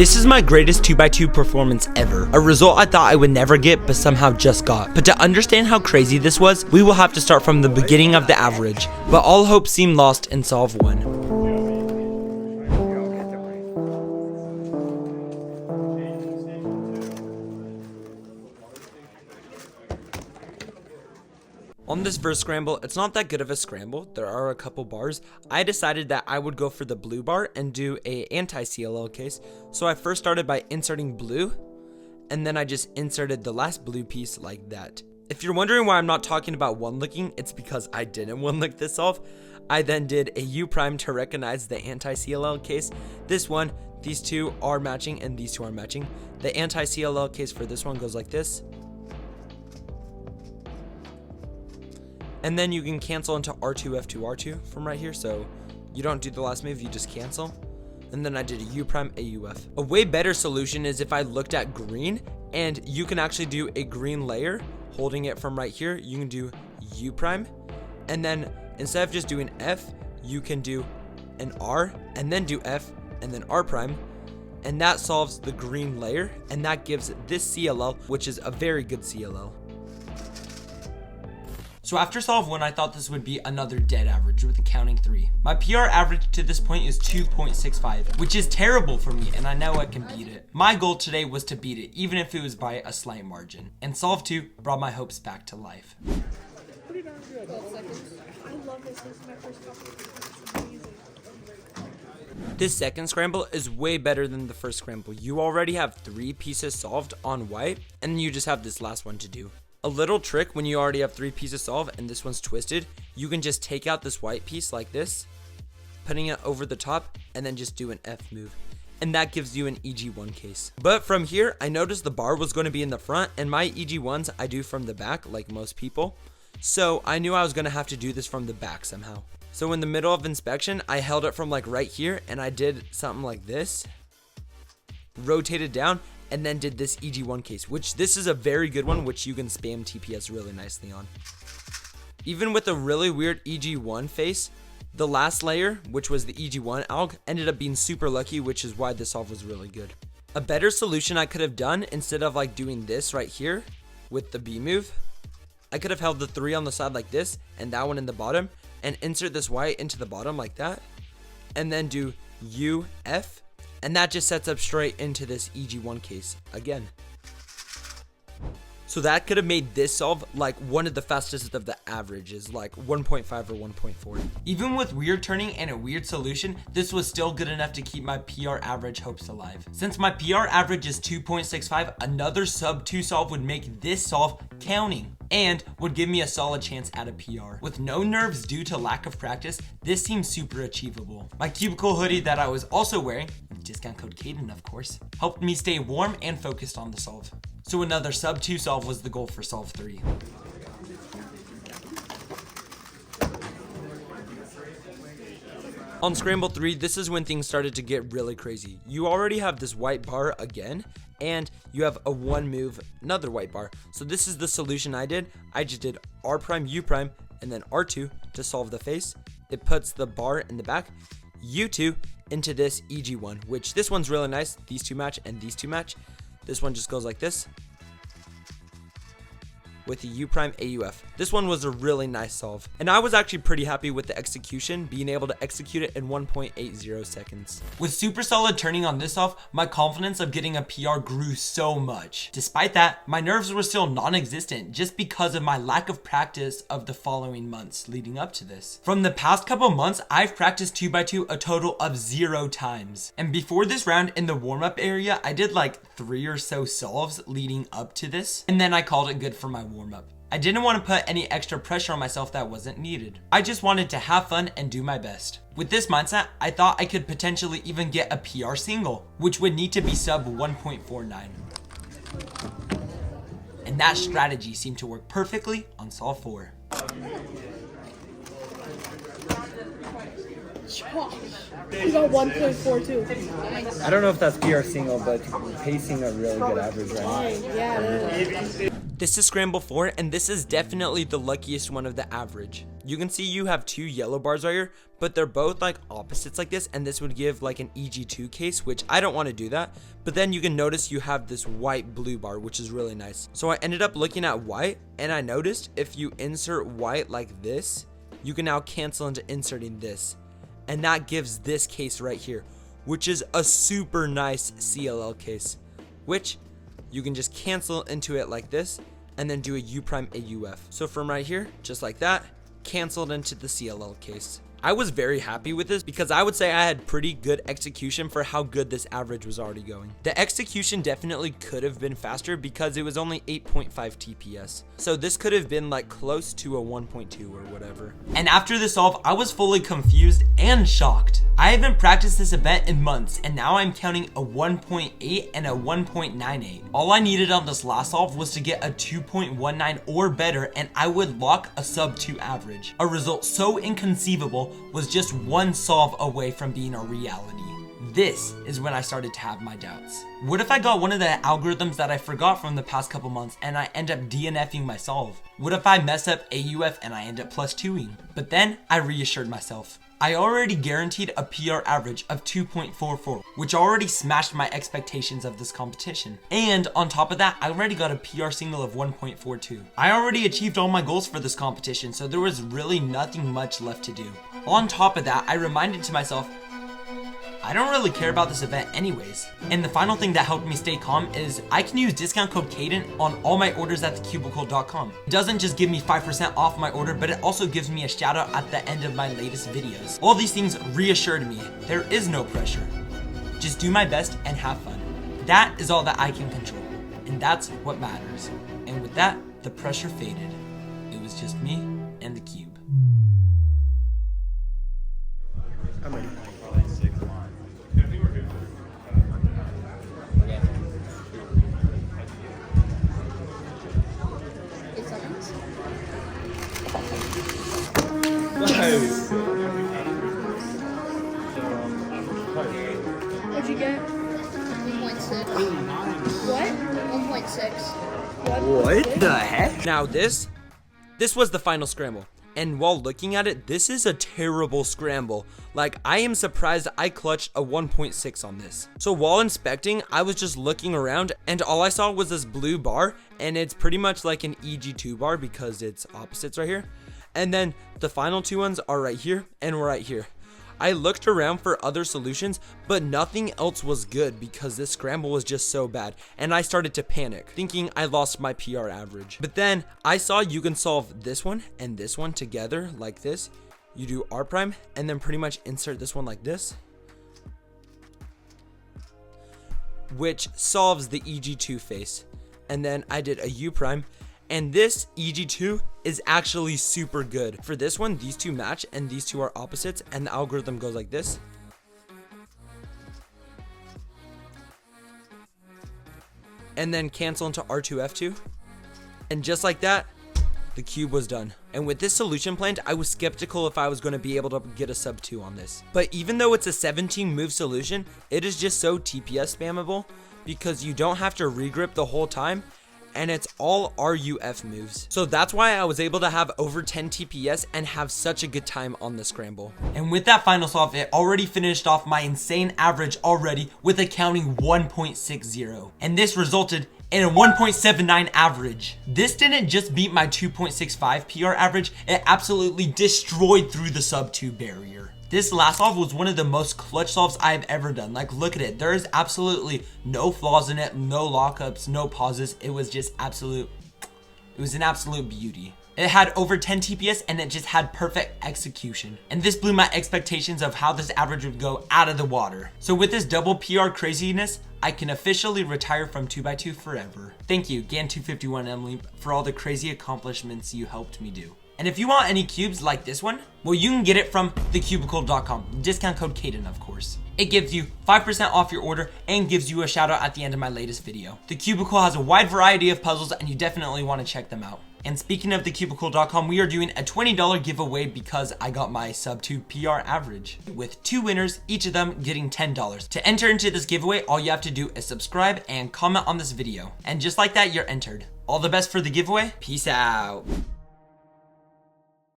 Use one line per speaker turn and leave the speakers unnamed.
This is my greatest 2x2 performance ever. A result I thought I would never get, but somehow just got. But to understand how crazy this was, we will have to start from the beginning of the average. But all hope seemed lost in solve 1. On this first scramble, it's not that good of a scramble. There are a couple bars. I decided that I would go for the blue bar and do a anti-CLL case. So I first started by inserting blue, and then I just inserted the last blue piece like that. If you're wondering why I'm not talking about one-licking, it's because I didn't one-lick this off. I then did a U prime to recognize the anti-CLL case. This one, these two are matching, and these two are matching. The anti-CLL case for this one goes like this. And then you can cancel into R2, F2, R2 from right here. So you don't do the last move, you just cancel. And then I did a U prime, AUF. A way better solution is if I looked at green, and you can actually do a green layer, holding it from right here. You can do U prime. And then instead of just doing F, you can do an R, and then do F, and then R prime. And that solves the green layer, and that gives this CLL, which is a very good CLL. So after solve 1, I thought this would be another dead average with a counting 3. My PR average to this point is 2.65, which is terrible for me, and I know I can beat it. My goal today was to beat it, even if it was by a slight margin. And solve 2 brought my hopes back to life.
Pretty darn good. 12 seconds. I love this. This is my first couple. It's amazing.
This second scramble is way better than the first scramble. You already have 3 pieces solved on white, and you just have this last one to do. A little trick when you already have 3 pieces solved and this one's twisted, you can just take out this white piece like this, putting it over the top, and then just do an F move. And that gives you an EG1 case. But from here, I noticed the bar was going to be in the front, and my EG1s I do from the back like most people. So I knew I was going to have to do this from the back somehow. So in the middle of inspection, I held it from like right here, and I did something like this, rotated down, and then did this EG1 case, which this is a very good one, which you can spam TPS really nicely on. Even with a really weird EG1 face, the last layer, which was the EG1 alg, ended up being super lucky, which is why this solve was really good. A better solution I could have done, instead of like doing this right here with the B move, I could have held the 3 on the side like this and that one in the bottom, and insert this white into the bottom like that, and then do U, F, and that just sets up straight into this EG1 case again. So that could have made this solve like one of the fastest of the averages, like 1.5 or 1.4. Even with weird turning and a weird solution, this was still good enough to keep my PR average hopes alive. Since my PR average is 2.65, another sub 2 solve would make this solve counting and would give me a solid chance at a PR. With no nerves due to lack of practice, this seems super achievable. My cubicle hoodie that I was also wearing, discount code Caden of course, helped me stay warm and focused on the solve. So another sub 2 solve was the goal for solve 3. On scramble 3, this is when things started to get really crazy. You already have this white bar again, and you have a 1 move, another white bar. So this is the solution I did. I just did R prime, U prime, and then R2 to solve the face. It puts the bar in the back, U2 into this EG1, which this one's really nice. These 2 match and these 2 match. This one just goes like this with the U prime AUF. This one was a really nice solve, and I was actually pretty happy with the execution, being able to execute it in 1.80 seconds. With super solid turning on this solve, my confidence of getting a PR grew so much. Despite that, my nerves were still non-existent just because of my lack of practice of the following months leading up to this. From the past couple months, I've practiced 2x2 a total of 0 times. And before this round in the warm-up area, I did like 3 or so solves leading up to this, and then I called it good for my warm-up. I didn't want to put any extra pressure on myself that wasn't needed. I just wanted to have fun and do my best. With this mindset, I thought I could potentially even get a PR single, which would need to be sub 1.49. And that strategy seemed to work perfectly on solve 4.
You got 1.42.
I don't know if that's PR single, but pacing a really good average right now.
Yeah, it is.
This is Scramble 4, and this is definitely the luckiest one of the average. You can see you have 2 yellow bars right here, but they're both like opposites like this, and this would give like an EG2 case, which I don't want to do that. But then you can notice you have this white blue bar, which is really nice. So I ended up looking at white, and I noticed if you insert white like this, you can now cancel into inserting this. And that gives this case right here, which is a super nice CLL case, which you can just cancel into it like this, and then do a U prime AUF. So from right here, just like that, canceled into the CLL case. I was very happy with this because I would say I had pretty good execution for how good this average was already going. The execution definitely could have been faster because it was only 8.5 TPS. So this could have been like close to a 1.2 or whatever. And after this solve, I was fully confused and shocked. I haven't practiced this event in months, and now I'm counting a 1.8 and a 1.98. All I needed on this last solve was to get a 2.19 or better, and I would lock a sub 2 average. A result so inconceivable was just one solve away from being a reality. This is when I started to have my doubts. What if I got one of the algorithms that I forgot from the past couple months and I end up DNFing my solve? What if I mess up AUF and I end up plus 2ing? But then I reassured myself. I already guaranteed a PR average of 2.44, which already smashed my expectations of this competition. And on top of that, I already got a PR single of 1.42. I already achieved all my goals for this competition, so there was really nothing much left to do. On top of that, I reminded to myself, I don't really care about this event anyways. And the final thing that helped me stay calm is I can use discount code Caden on all my orders at thecubicle.com. It doesn't just give me 5% off my order, but it also gives me a shout out at the end of my latest videos. All these things reassured me there is no pressure. Just do my best and have fun. That is all that I can control, and that's what matters. And with that, the pressure faded. It was just me and the cube.
I'm ready.
8 seconds. What'd you get?
1.6.
What?
1.6.
What the heck?
Now this was the final scramble. And while looking at it, this is a terrible scramble. Like, I am surprised I clutched a 1.6 on this. So while inspecting, I was just looking around and all I saw was this blue bar, and it's pretty much like an EG2 bar because it's opposites right here. And then the final 2 ones are right here and right here. I looked around for other solutions, but nothing else was good because this scramble was just so bad, and I started to panic, thinking I lost my PR average. But then I saw you can solve this one and this one together like this. You do R prime and then pretty much insert this one like this, which solves the EG2 face. And then I did a U prime, and this EG2 is actually super good. For this one, these 2 match and these 2 are opposites, and the algorithm goes like this. And then cancel into R2F2. And just like that, the cube was done. And with this solution planned, I was skeptical if I was going to be able to get a sub 2 on this. But even though it's a 17 move solution, it is just so TPS spammable because you don't have to regrip the whole time, and it's all RUF moves. So that's why I was able to have over 10 TPS and have such a good time on the scramble. And with that final solve, it already finished off my insane average already with a counting 1.60. And this resulted in a 1.79 average. This didn't just beat my 2.65 PR average, it absolutely destroyed through the sub 2 barrier. This last solve was one of the most clutch solves I've ever done. Like, look at it. There is absolutely no flaws in it, no lockups, no pauses. It was just it was an absolute beauty. It had over 10 TPS and it just had perfect execution. And this blew my expectations of how this average would go out of the water. So with this double PR craziness, I can officially retire from 2x2 forever. Thank you, Gan251 Emily, for all the crazy accomplishments you helped me do. And if you want any cubes like this one, well, you can get it from thecubicle.com. Discount code Caden, of course. It gives you 5% off your order and gives you a shout out at the end of my latest video. The Cubicle has a wide variety of puzzles and you definitely want to check them out. And speaking of thecubicle.com, we are doing a $20 giveaway because I got my sub 2 PR average, with 2 winners, each of them getting $10. To enter into this giveaway, all you have to do is subscribe and comment on this video. And just like that, you're entered. All the best for the giveaway. Peace out.